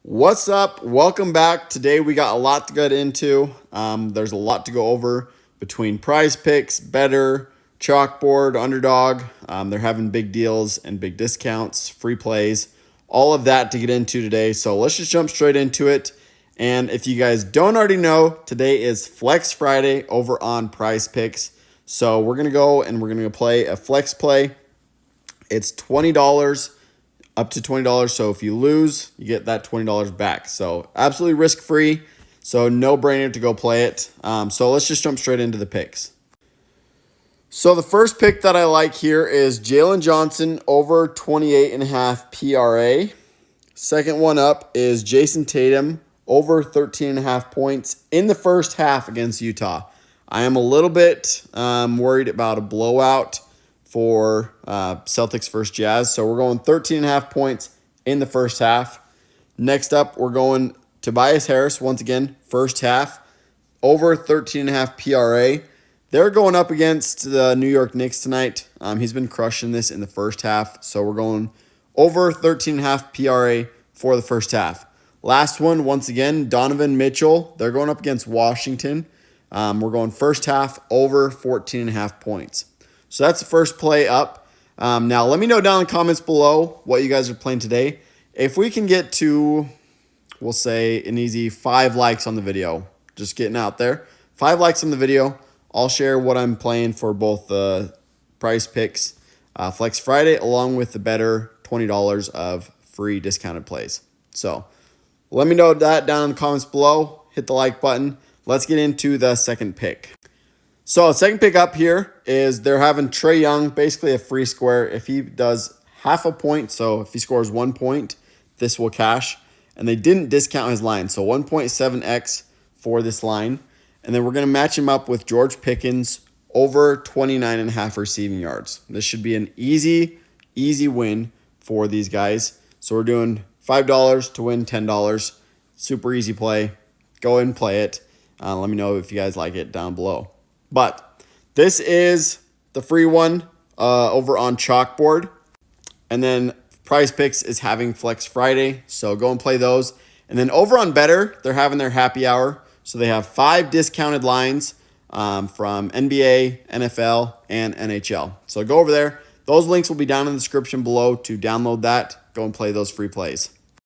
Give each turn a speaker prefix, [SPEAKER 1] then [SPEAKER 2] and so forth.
[SPEAKER 1] What's up? Welcome back. Today we got a lot to get into. There's a lot to go over between PrizePicks, Betr, Chalkboard, Underdog. They're having big deals and big discounts, free plays, all of that to get into today. So let's just jump straight into it. And if you guys don't already know, today is Flex Friday over on PrizePicks. So we're going to go and we're going to play a flex play. It's $20. Up to $20. So if you lose, you get that $20 back. So absolutely risk-free. So no brainer to go play it. So let's just jump straight into the picks. So the first pick that I like here is Jalen Johnson over 28.5 PRA. Second one up is Jason Tatum over 13.5 points in the first half against Utah. I am a little bit worried about a blowout for Celtics versus Jazz. So we're going 13.5 points in the first half. Next up, we're going Tobias Harris, once again, first half, over 13.5 PRA. They're going up against the New York Knicks tonight. He's been crushing this in the first half. So we're going over 13.5 PRA for the first half. Last one, once again, Donovan Mitchell. They're going up against Washington. We're going first half over 14.5 points. So that's the first play up. Now, let me know down in the comments below what you guys are playing today. If we can get to, we'll say, an easy 5 likes on the video, just getting out there. 5 likes on the video, I'll share what I'm playing for both the PrizePicks Flex Friday along with the Betr $20 of free discounted plays. So let me know that down in the comments below. Hit the like button. Let's get into the second pick. So second pick up here is they're having Trae Young, basically a free square. If he does half a point, so if he scores 1 point, this will cash. And they didn't discount his line, so 1.7x for this line. And then we're going to match him up with George Pickens over 29.5 receiving yards. This should be an easy win for these guys. So we're doing $5 to win $10. Super easy play. Go ahead and play it. Let me know if you guys like it down below. But this is the free one over on Chalkboard. And then PrizePicks is having Flex Friday. So go and play those. And then over on Betr, they're having their happy hour. So they have 5 discounted lines from NBA, NFL, and NHL. So go over there. Those links will be down in the description below to download that. Go and play those free plays.